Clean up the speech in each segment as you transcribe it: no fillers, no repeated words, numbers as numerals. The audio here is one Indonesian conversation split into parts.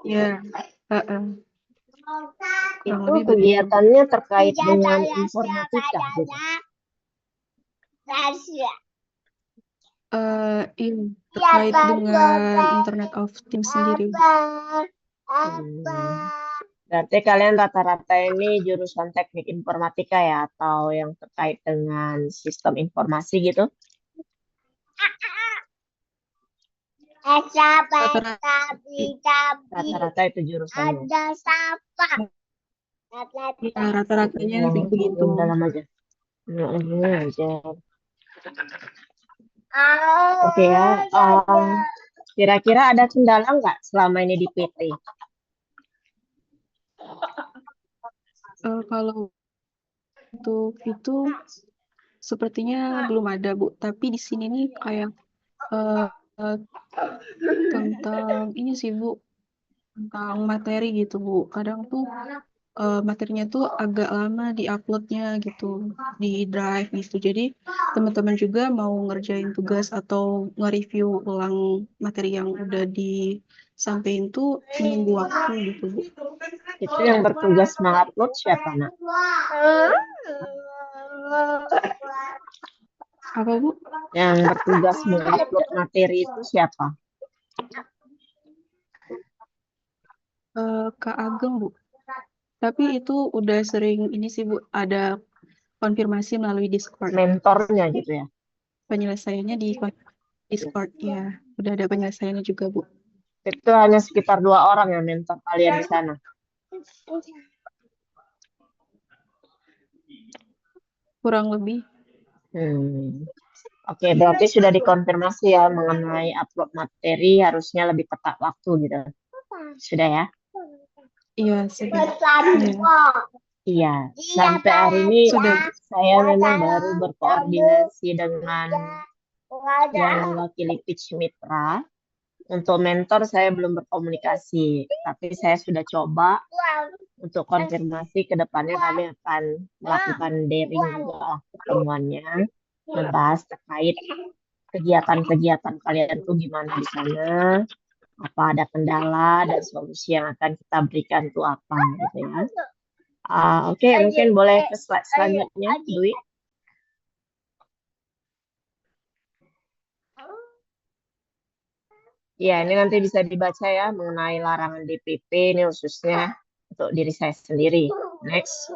Ya, heeh, kurang Itu lebih begitu, Bu. kegiatannya terkait dengan informatika gitu. Ini terkait dengan Internet of Things sendiri, Bu. Hmm. Berarti kalian rata-rata ini jurusan teknik informatika ya, atau yang terkait dengan sistem informasi gitu? Rata-rata, Rata-rata itu jurusannya. ya, rata-ratanya begitu. Yang dalam aja. Yang aja. Oke ya. Kira-kira ada kendala nggak selama ini di PT? Kalau untuk itu sepertinya belum ada, Bu. Tapi di sini nih kayak eh, eh, tentang ini sih, Bu, tentang materi gitu, Bu. Kadang tuh materinya tuh agak lama di-uploadnya gitu di Drive gitu. Jadi teman-teman juga mau ngerjain tugas atau nge-review ulang materi yang udah disampaikan tuh menunggu waktu gitu, Bu. Itu yang bertugas mengupload siapa, Nak? Apa, Bu? Yang bertugas mengupload materi itu siapa? Kak Ageng, Bu. Tapi itu udah sering ini sih, Bu, ada konfirmasi melalui Discord. Mentornya gitu ya. Penyelesaiannya di Discord ya. Udah ada penyelesaiannya juga, Bu. Itu hanya sekitar 2 orang yang mentor kalian di sana. Kurang lebih. Hmm. Oke, berarti sudah dikonfirmasi ya mengenai upload materi harusnya lebih tepat waktu gitu. Sudah ya? Iya, sudah. Iya, Iya. Sampai hari ini sudah. saya memang baru berkoordinasi dengan yang mewakili Pitch Mitra. Untuk mentor saya belum berkomunikasi, tapi saya sudah coba untuk konfirmasi ke depannya kami akan melakukan daring juga lah pertemuannya, membahas terkait kegiatan-kegiatan kalian tuh gimana di sana, apa ada kendala dan solusi yang akan kita berikan tuh apa gitu ya. Oke, mungkin boleh ke slide selanjutnya, Dwi. Ya, ini nanti bisa dibaca ya mengenai larangan DPP ini khususnya untuk diri saya sendiri. Next.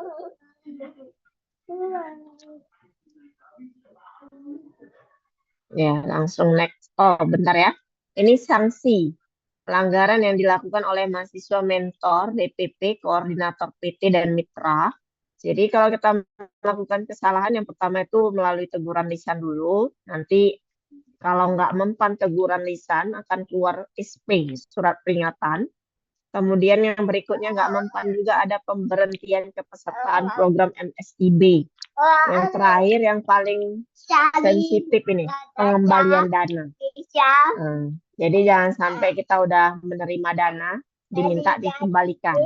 Ya, langsung next. Oh, bentar ya. Ini sanksi pelanggaran yang dilakukan oleh mahasiswa mentor, DPP, koordinator PT dan mitra. Jadi kalau kita melakukan kesalahan, yang pertama itu melalui teguran lisan dulu. Nanti kalau nggak mempan teguran lisan akan keluar SP, surat peringatan. Kemudian yang berikutnya nggak mempan juga ada pemberhentian kepesertaan program MSIB. Yang terakhir yang paling sensitif ini pengembalian dana. Jadi jangan sampai kita udah menerima dana diminta dikembalikan.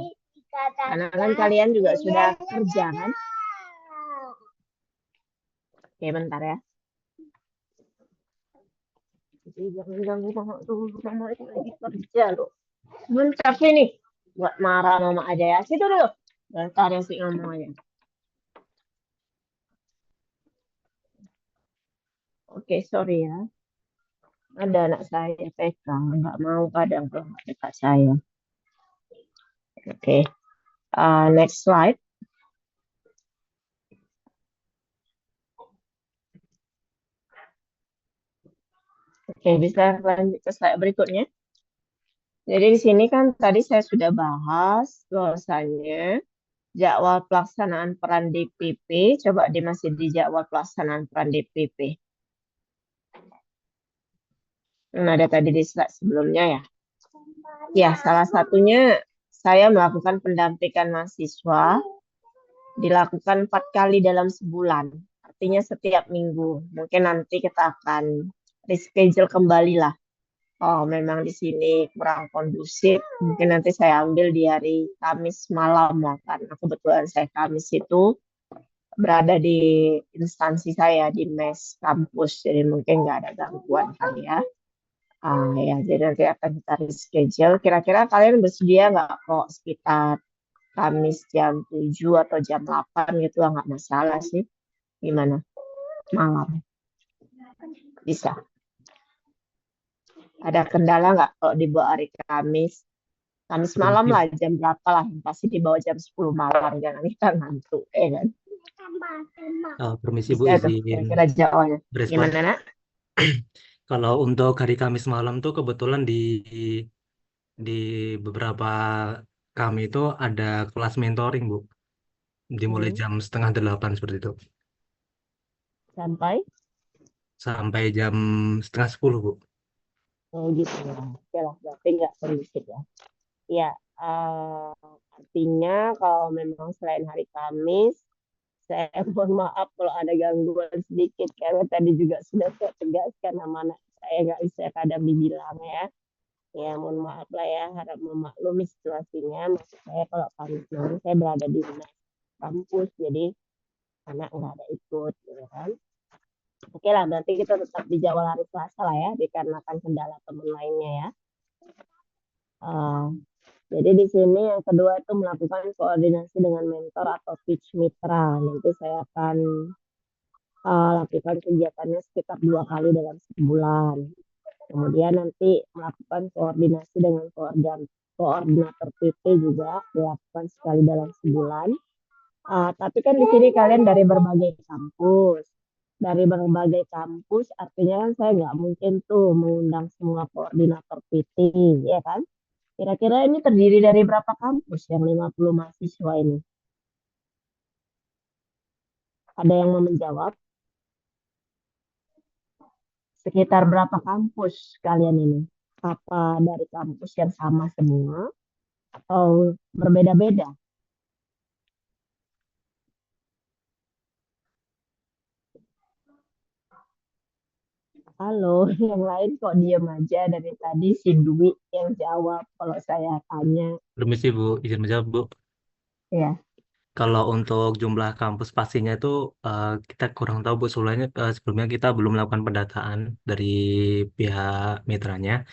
Karena kan kalian juga sudah kerja kan? Oke, bentar ya. Jadi jangan ganggu mama dulu, mama itu lagi kerja loh. Bentar nih, buat marah mama aja ya. Situ dulu. Bentar ya sih ngomong aja. Oke, sorry ya. Ada anak saya PK, nggak mau kadang kalau nggak dekat saya. Oke, next slide. Oke, bisa lanjut ke slide berikutnya. Jadi di sini kan tadi saya sudah bahas bahwasanya jadwal pelaksanaan peran DPP. Coba di masih di jadwal pelaksanaan peran DPP. Ada tadi di slide sebelumnya ya. Ya, salah satunya saya melakukan pendampingan mahasiswa dilakukan 4 kali dalam sebulan. Artinya setiap minggu. Mungkin nanti kita akan reschedule kembali lah. Oh, memang di sini kurang kondusif. Mungkin nanti saya ambil di hari Kamis malam lah, karena kebetulan saya Kamis itu berada di instansi saya di mes kampus, jadi mungkin nggak ada gangguan kali ya. Ya, jadi nanti akan kita reschedule. Kira-kira kalian bersedia nggak kok sekitar Kamis jam 7 atau jam 8 gitu lah, nggak masalah sih. Gimana? Malam. Bisa. Ada kendala nggak kalau dibawa hari Kamis? Kamis malam Permisi, lah, jam berapa lah? Yang pasti dibawa jam 10 malam. Jangan kita ngantuk, kan? permisi Bu, Bisa tuh, izin kira-kira jadwalnya. berespon. Gimana, nak? Kalau untuk hari Kamis malam tuh kebetulan di beberapa kami itu ada kelas mentoring Bu, dimulai Hmm, jam setengah delapan seperti itu, sampai? sampai jam setengah sepuluh Bu. Oh gitu ya. Oke lah, berarti nggak kondusif ya. Ya, artinya kalau memang selain hari Kamis, saya mohon maaf kalau ada gangguan sedikit karena tadi juga sudah saya tegaskan sama anak saya nggak bisa kadang dibilang ya. Ya mohon maaf lah ya, harap memaklumi situasinya. Maksud saya kalau Kamis malam saya berada di rumah kampus, jadi anak nggak ada ikut, gitu kan. Oke lah, berarti kita tetap di jadwal hari Selasa lah ya, dikarenakan kendala teman lainnya ya. Eh, jadi di sini yang kedua itu melakukan koordinasi dengan mentor atau pitch mitra. Nanti saya akan lakukan kegiatannya sekitar 2 kali dalam sebulan. Kemudian nanti melakukan koordinasi dengan koordinator PT juga dilakukan sekali dalam sebulan. Tapi kan di sini kalian dari berbagai kampus. Dari berbagai kampus artinya kan saya nggak mungkin tuh mengundang semua koordinator PT, ya kan? Kira-kira ini terdiri dari berapa kampus yang 50 mahasiswa ini? Ada yang mau menjawab? Sekitar berapa kampus kalian ini? Apa dari kampus yang sama semua atau berbeda-beda? Halo, yang lain kok diem aja dari tadi si Dwi yang jawab kalau saya tanya. Permisi Bu, izin menjawab Bu. Ya, Kalau untuk jumlah kampus pastinya itu kita kurang tahu Bu, soalnya sebelumnya kita belum melakukan pendataan dari pihak mitranya.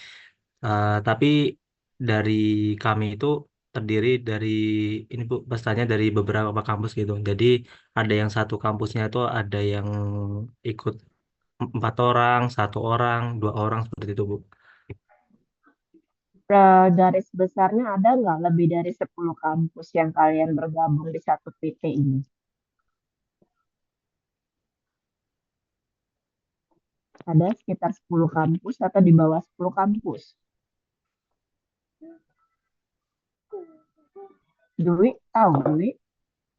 Tapi dari kami itu terdiri dari ini Bu, pesertanya dari beberapa kampus gitu. Jadi ada yang satu kampusnya itu ada yang ikut 4 orang, 1 orang, 2 orang seperti itu Bu. garis besarnya ada nggak lebih dari 10 kampus yang kalian bergabung di satu PT ini? Ada sekitar 10 kampus atau di bawah 10 kampus? Dwi, tahu Dwi?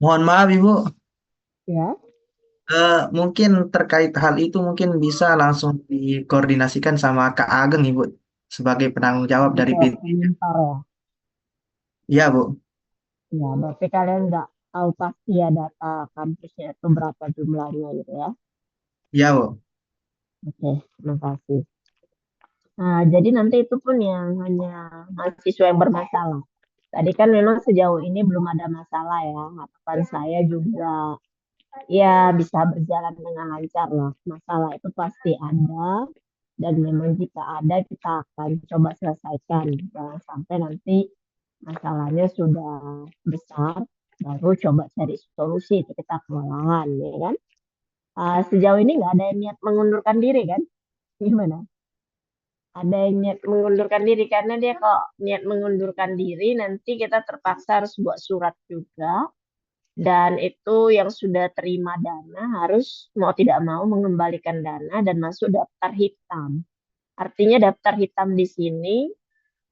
Mohon maaf Ibu, Ya, mungkin terkait hal itu mungkin bisa langsung dikoordinasikan sama Kak Ageng Ibu sebagai penanggung jawab dari sebagai PT. komentar ya. Iya Bu, Ya, berarti kalian nggak tahu pasti ya data kampusnya itu berapa jumlahnya gitu ya. iya Bu. Oke, terima kasih. Nah, jadi nanti itu pun yang hanya mahasiswa yang bermasalah. Tadi kan memang sejauh ini belum ada masalah ya. Harapan saya juga ya bisa berjalan dengan lancar lah. Masalah itu pasti ada dan memang jika ada kita akan coba selesaikan. Jangan sampai nanti masalahnya sudah besar baru coba cari solusi itu kita kewalahan ya kan. Sejauh ini nggak ada yang niat mengundurkan diri kan? Gimana? Ada yang niat mengundurkan diri karena dia kok niat mengundurkan diri nanti kita terpaksa harus buat surat juga dan itu yang sudah terima dana harus mau tidak mau mengembalikan dana dan masuk daftar hitam. Artinya daftar hitam di sini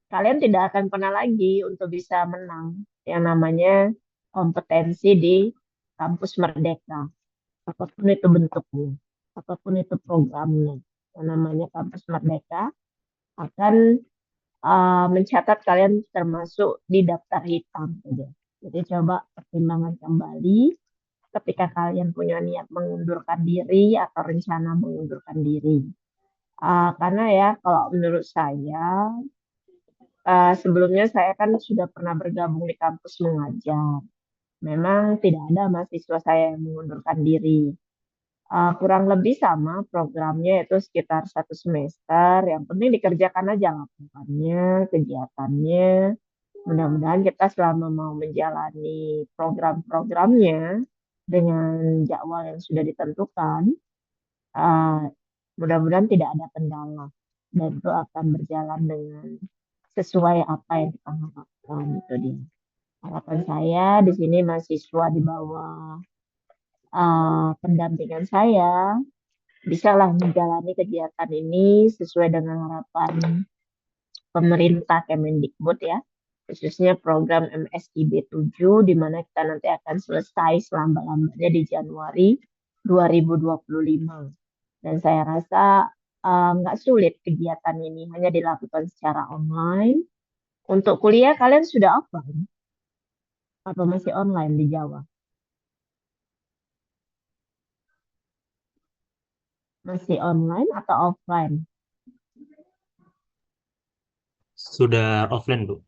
kalian tidak akan pernah lagi untuk bisa menang yang namanya kompetensi di kampus Merdeka. Apapun itu bentuknya, apapun itu programnya. Yang namanya kampus Merdeka akan mencatat kalian termasuk di daftar hitam saja. Jadi coba pertimbangkan kembali ketika kalian punya niat mengundurkan diri atau rencana mengundurkan diri. Karena ya kalau menurut saya sebelumnya saya kan sudah pernah bergabung di kampus mengajar. Memang tidak ada mahasiswa saya yang mengundurkan diri. Kurang lebih sama programnya itu sekitar 1 semester. Yang penting dikerjakan aja laporannya, kegiatannya. Mudah-mudahan kita selama mau menjalani program-programnya dengan jadwal yang sudah ditentukan, uh, mudah-mudahan tidak ada kendala dan itu akan berjalan dengan sesuai apa yang kita harapkan. Itu dia. Harapan saya di sini mahasiswa di bawah pendampingan saya bisalah menjalani kegiatan ini sesuai dengan harapan pemerintah Kemendikbud ya, khususnya program MSIB 7 di mana kita nanti akan selesai selambat-lambatnya di Januari 2025. Dan saya rasa nggak sulit kegiatan ini, hanya dilakukan secara online. Untuk kuliah kalian sudah offline atau masih online di Jawa? Masih online atau offline? Sudah offline, Bu.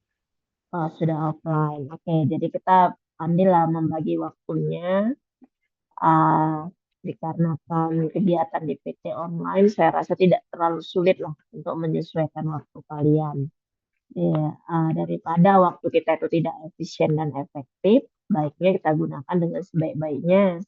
Oh, sudah offline. Oke, jadi kita ambillah membagi waktunya. Dikarenakan kegiatan di PT online, saya rasa tidak terlalu sulit lah untuk menyesuaikan waktu kalian. Ya, daripada waktu kita itu tidak efisien dan efektif, baiknya kita gunakan dengan sebaik-baiknya.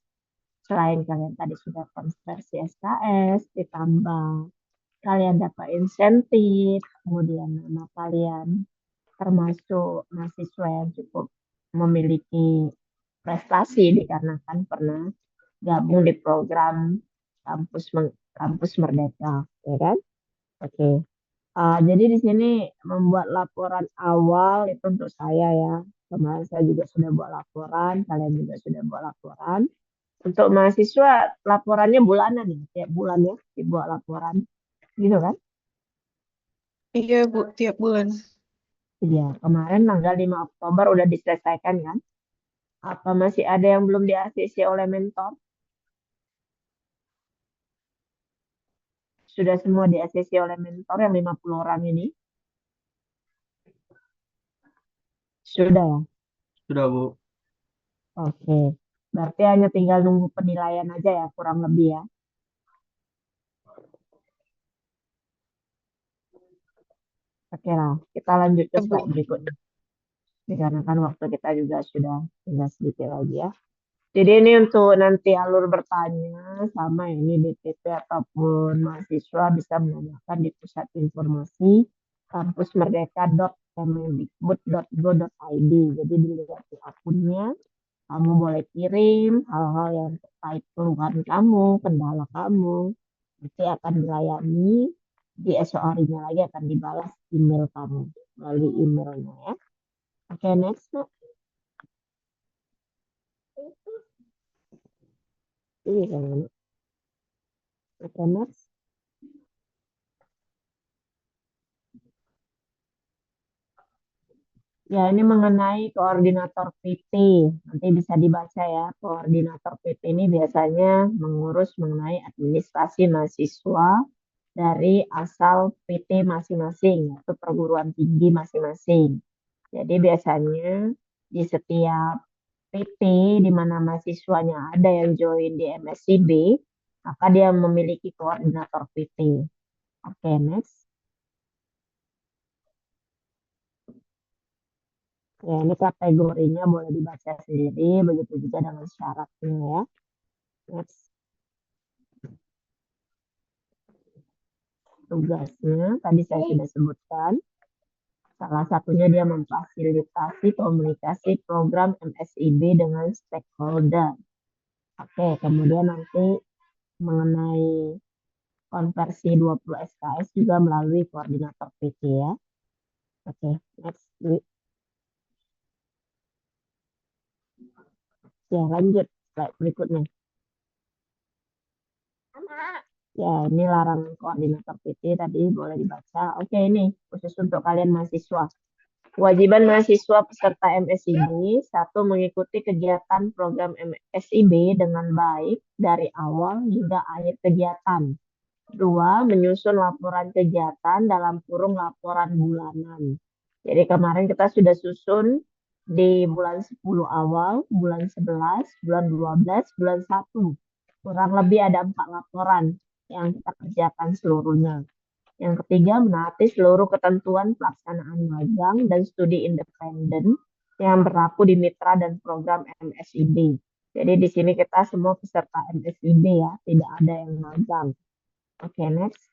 Selain kalian tadi sudah konversi SKS, ditambah kalian dapat insentif, kemudian nama kalian termasuk mahasiswa yang cukup memiliki prestasi dikarenakan pernah gabung di program kampus Merdeka, ya kan? Oke. Jadi di sini membuat laporan awal itu untuk saya ya. Kemarin saya juga sudah buat laporan, kalian juga sudah buat laporan. Untuk mahasiswa laporannya bulanan ya, tiap bulan ya dibuat laporan, gitu kan? Iya, Bu, tiap bulan. Iya, kemarin tanggal 5 Oktober udah diselesaikan kan? Apa masih ada yang belum di-ACC oleh mentor? Sudah semua di-ACC oleh mentor yang 50 orang ini? Sudah ya? Sudah, Bu. Oke. Berarti hanya tinggal nunggu penilaian aja ya, kurang lebih ya. Oke lah, kita lanjut ke Ya, Bu. slide berikutnya. Dikarenakan waktu kita juga sudah tinggal sedikit lagi ya. Jadi ini untuk nanti alur bertanya sama ini DPP ataupun mahasiswa bisa menanyakan di pusat informasi kampusmerdeka.kemendikbud.go.id. Jadi dilihat di akunnya, kamu boleh kirim hal-hal yang terkait keluhan kamu, kendala kamu, nanti akan dilayani di esok harinya lagi akan dibalas email kamu melalui emailnya ya. Oke, next. Nak. Ini kan. Oke, next. Ya, ini mengenai koordinator PT. Nanti bisa dibaca ya. Koordinator PT ini biasanya mengurus mengenai administrasi mahasiswa dari asal PT masing-masing, atau perguruan tinggi masing-masing. Jadi biasanya di setiap PT di mana mahasiswanya ada yang join di MSIB, maka dia memiliki koordinator PT. Oke, next. Ya, ini kategorinya boleh dibaca sendiri, begitu juga dengan syaratnya ya. Next. Tugasnya tadi saya sudah sebutkan. Salah satunya dia memfasilitasi komunikasi program MSIB dengan stakeholder. Oke, kemudian nanti mengenai konversi 20 SKS juga melalui koordinator PT ya. Oke, next. Ya, lanjut slide berikutnya. Ya, ini larangan koordinator PT tadi boleh dibaca. Oke, ini khusus untuk kalian mahasiswa. Kewajiban mahasiswa peserta MSIB, satu, mengikuti kegiatan program MSIB dengan baik dari awal hingga akhir kegiatan. Dua, menyusun laporan kegiatan dalam kurung laporan bulanan. Jadi kemarin kita sudah susun di bulan 10 awal, bulan 11, bulan 12, bulan 1. Kurang lebih ada 4 laporan yang kita kerjakan seluruhnya. Yang ketiga, menaati seluruh ketentuan pelaksanaan magang dan studi independen yang berlaku di mitra dan program MSIB. Jadi di sini kita semua peserta MSIB ya, tidak ada yang magang. Oke, next.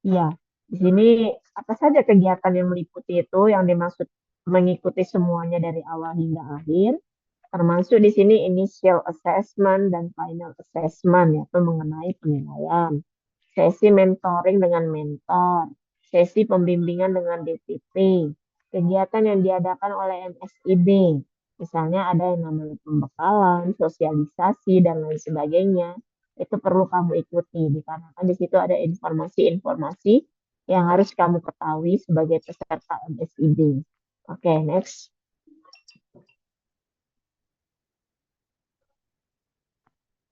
Iya, di sini apa saja kegiatan yang meliputi itu yang dimaksud mengikuti semuanya dari awal hingga akhir, termasuk di sini initial assessment dan final assessment, yaitu mengenai penilaian, sesi mentoring dengan mentor, sesi pembimbingan dengan DPP, kegiatan yang diadakan oleh MSIB, misalnya ada yang namanya pembekalan, sosialisasi, dan lain sebagainya, itu perlu kamu ikuti, dikarenakan di situ ada informasi-informasi yang harus kamu ketahui sebagai peserta MSIB. Oke, next.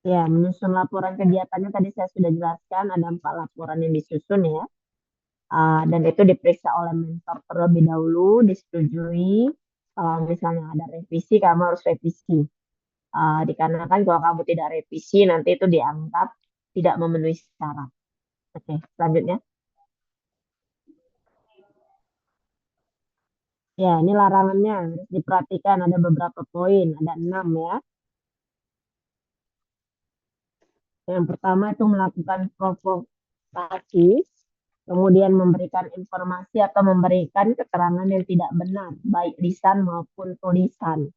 Ya, menyusun laporan kegiatannya tadi saya sudah jelaskan, ada 4 laporan yang disusun ya. Dan itu diperiksa oleh mentor terlebih dahulu, disetujui. Kalau misalnya ada revisi, kamu harus revisi. Dikarenakan kalau kamu tidak revisi, nanti itu dianggap tidak memenuhi syarat. Oke, selanjutnya. Ya, ini larangannya harus diperhatikan, ada beberapa poin, ada 6 ya. Yang pertama itu melakukan provokasi, kemudian memberikan informasi atau memberikan keterangan yang tidak benar, baik lisan maupun tulisan,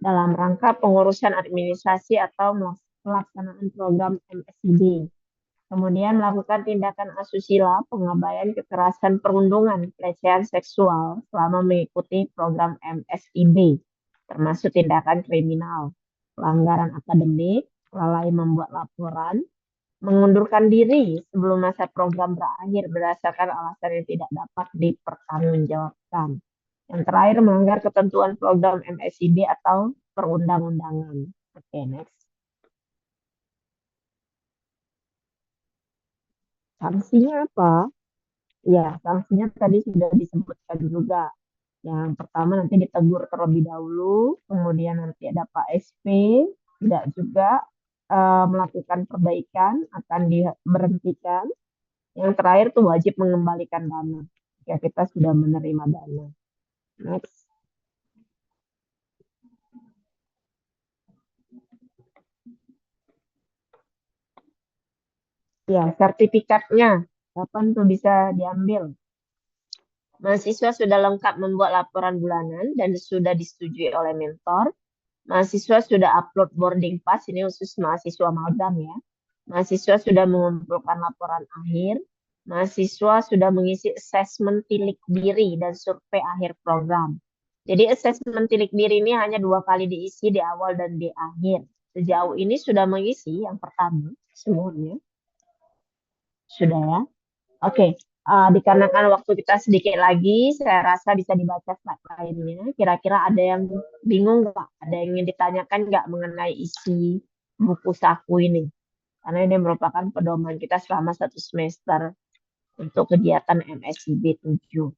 dalam rangka pengurusan administrasi atau pelaksanaan program MSIB. Kemudian melakukan tindakan asusila, pengabaian, kekerasan, perundungan, pelecehan seksual selama mengikuti program MSIB, termasuk tindakan kriminal, pelanggaran akademik, lalai membuat laporan, mengundurkan diri sebelum masa program berakhir berdasarkan alasan yang tidak dapat dipertanggungjawabkan. Yang terakhir, melanggar ketentuan program MSIB atau perundang-undangan. Oke, next. Sanksinya apa? Ya, sanksinya tadi sudah disebutkan juga. Yang pertama nanti ditegur terlebih dahulu, kemudian nanti ada Pak SP, tidak juga melakukan perbaikan, akan diberhentikan. Yang terakhir tuh wajib mengembalikan dana. Ya, kita sudah menerima dana. Next. Ya, sertifikatnya kapan tuh bisa diambil? Mahasiswa sudah lengkap membuat laporan bulanan dan sudah disetujui oleh mentor. Mahasiswa sudah upload boarding pass, ini khusus mahasiswa magang ya. Mahasiswa sudah mengumpulkan laporan akhir. Mahasiswa sudah mengisi asesmen tilik diri dan survei akhir program. Jadi asesmen tilik diri ini hanya 2 kali diisi, di awal dan di akhir. Sejauh ini sudah mengisi yang pertama semuanya. Sudah ya. Oke, dikarenakan waktu kita sedikit lagi, saya rasa bisa dibaca slide lainnya. Kira-kira ada yang bingung nggak? Ada yang ingin ditanyakan nggak mengenai isi buku saku ini? Karena ini merupakan pedoman kita selama 1 semester untuk kegiatan MSIB 7.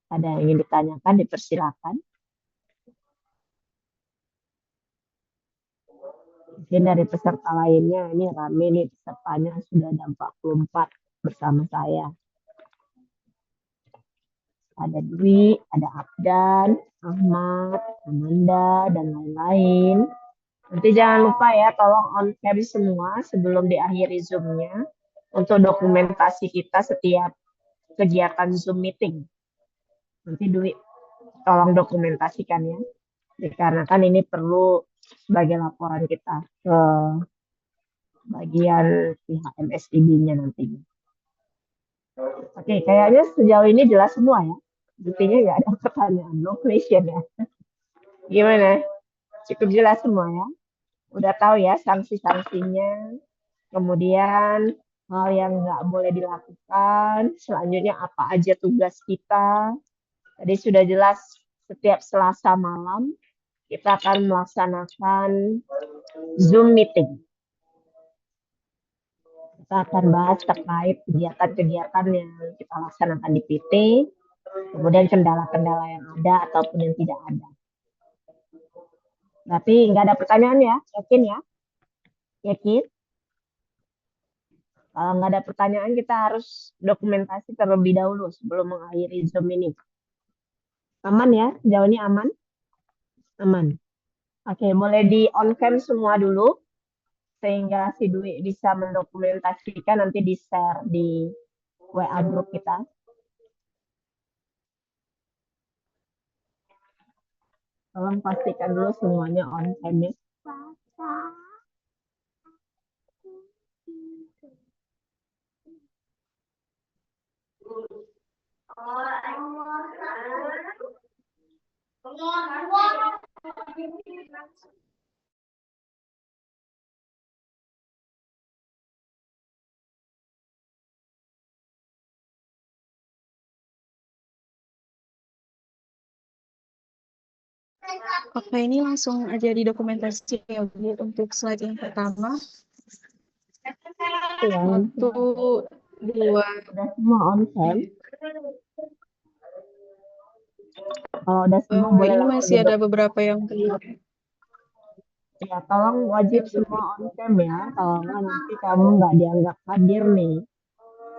Ada yang ingin ditanyakan, dipersilakan. Mungkin dari peserta lainnya, ini rame nih pesertanya, sudah ada 44 bersama saya. Ada Dwi, ada Abdan, Ahmad, Amanda, dan lain-lain. Nanti jangan lupa ya, tolong on cam semua sebelum diakhiri Zoom-nya untuk dokumentasi kita setiap kegiatan Zoom meeting. Nanti Dwi tolong dokumentasikan ya, dikarenakan ini perlu sebagai laporan kita ke bagian pihak MSIB-nya nantinya. Oke, kayaknya sejauh ini jelas semua ya. Buktinya nggak ada pertanyaan, no question ya. Gimana? Cukup jelas semua ya? Udah tahu ya sanksi-sanksinya, kemudian hal yang nggak boleh dilakukan, selanjutnya apa aja tugas kita. Tadi sudah jelas, setiap Selasa malam kita akan melaksanakan Zoom meeting. Kita akan bahas terkait kegiatan-kegiatan yang kita laksanakan di PT, Kemudian kendala-kendala yang ada ataupun yang tidak ada. Berarti nggak ada pertanyaan ya? Yakin ya? Yakin? Kalau nggak ada pertanyaan, kita harus dokumentasi terlebih dahulu sebelum mengakhiri Zoom ini. Aman ya? Sejauh ini aman? Aman. Oke, boleh di on cam semua dulu sehingga si Dwi bisa mendokumentasikan, nanti di share di WA grup kita. Tolong pastikan dulu semuanya on cam ya. Oke, ini langsung aja didokumentasi ya, Bu, untuk slide yang pertama. Ya, Satu, dua. udah semua on cam. Kalau udah semua boleh Ini langsung masih ada didokumentasi. beberapa yang belum. Ya, tolong wajib semua on cam ya. Kalau nggak nanti kamu nggak dianggap hadir nih.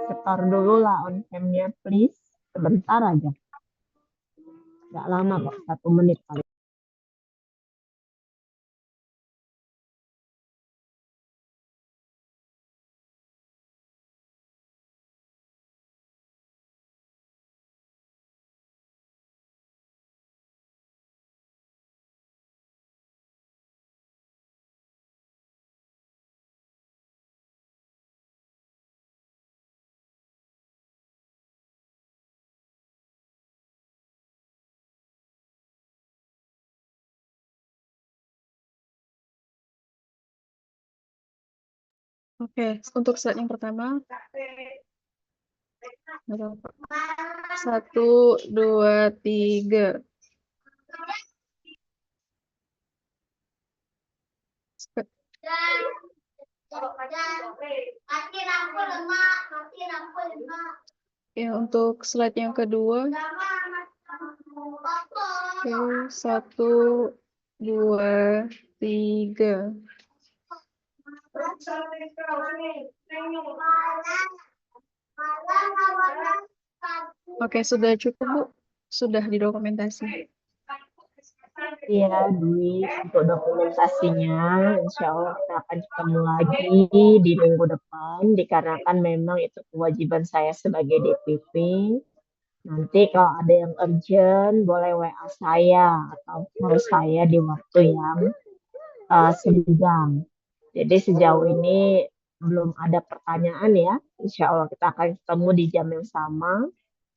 Setor dulu lah on camnya, please. Sebentar aja. Nggak lama kok, 1 menit paling. Oke, untuk slide yang pertama. Satu, dua, tiga. Ya, untuk slide yang kedua. Oke, satu, dua, tiga. Oke, sudah cukup, Bu. Sudah didokumentasi. Iya, Dwi, untuk dokumentasinya, insya Allah kita akan ketemu lagi di minggu depan, dikarenakan memang itu kewajiban saya sebagai DPP. Nanti kalau ada yang urgent, boleh WA saya atau call saya di waktu yang senggang. Jadi sejauh ini belum ada pertanyaan ya. Insya Allah kita akan ketemu di jam yang sama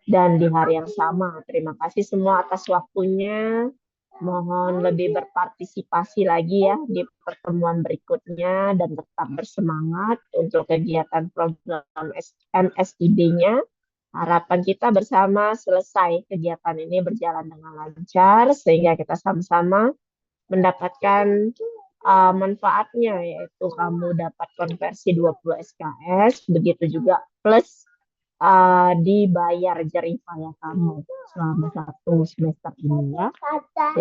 dan di hari yang sama. Terima kasih semua atas waktunya. Mohon lebih berpartisipasi lagi ya di pertemuan berikutnya dan tetap bersemangat untuk kegiatan program MSIB-nya. Harapan kita bersama selesai kegiatan ini berjalan dengan lancar sehingga kita sama-sama mendapatkan manfaatnya, yaitu kamu dapat konversi 20 SKS, begitu juga plus dibayar jerih payah kamu selama 1 semester ini ya.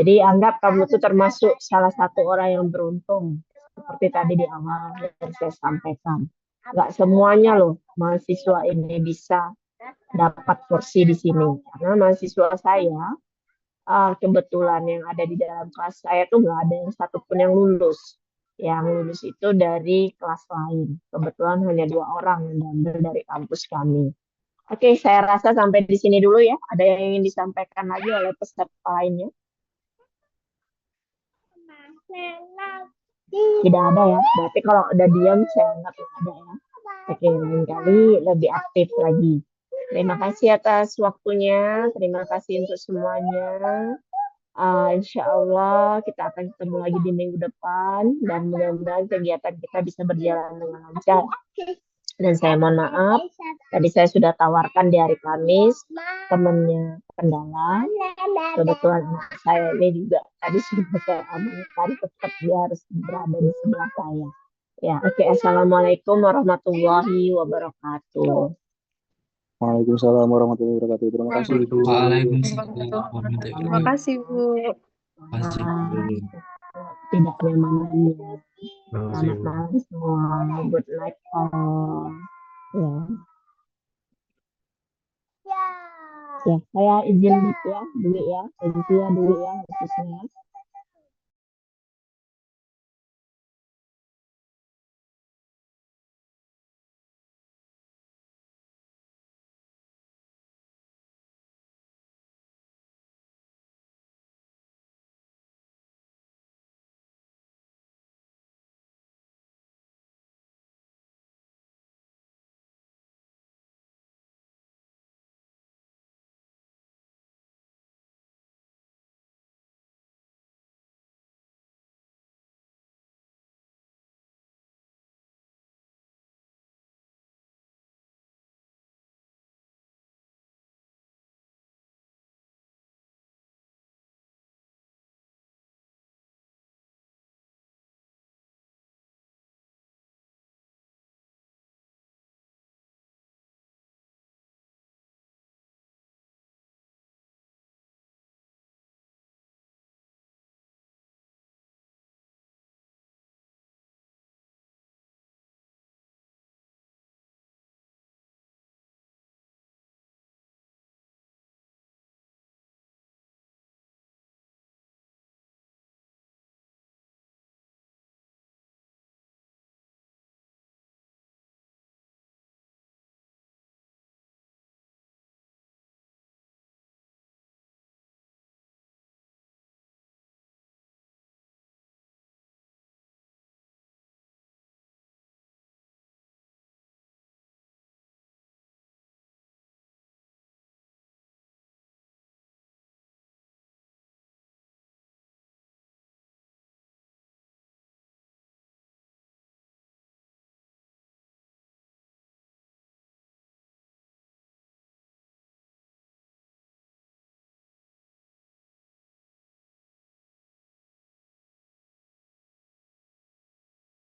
Jadi anggap kamu tuh termasuk salah satu orang yang beruntung seperti tadi di awal yang saya sampaikan. Nggak semuanya loh mahasiswa ini bisa dapat kursi di sini karena mahasiswa saya kebetulan yang ada di dalam kelas saya tuh nggak ada yang satupun yang lulus. Yang lulus itu dari kelas lain. Kebetulan hanya 2 orang yang diambil dari kampus kami. Oke, saya rasa sampai di sini dulu ya. Ada yang ingin disampaikan lagi oleh peserta lainnya? Tidak ada ya. Berarti kalau udah diam saya anggap tidak ada ya. Oke, lain kali lebih aktif lagi. Terima kasih atas waktunya. Terima kasih untuk semuanya. Insya Allah kita akan ketemu lagi di minggu depan dan mudah-mudahan kegiatan kita bisa berjalan dengan lancar. Dan saya mohon maaf, tadi saya sudah tawarkan di hari Kamis temannya kendala. Kebetulan anak saya ini juga tadi sudah saya amankan, tetap dia harus berada di sebelah saya. Ya, oke. Assalamualaikum warahmatullahi wabarakatuh. Waalaikumsalam warahmatullahi wabarakatuh. Terima kasih. Waalaikumsalam Terima warahmatullahi kasih, Bu. wabarakatuh. Tidak nyamanannya. Terima kasih, Selamat Bu. malam semua. Good night all. Ya. Ya, saya izin ya, dulu ya. Thank you ya dulu ya, khususnya.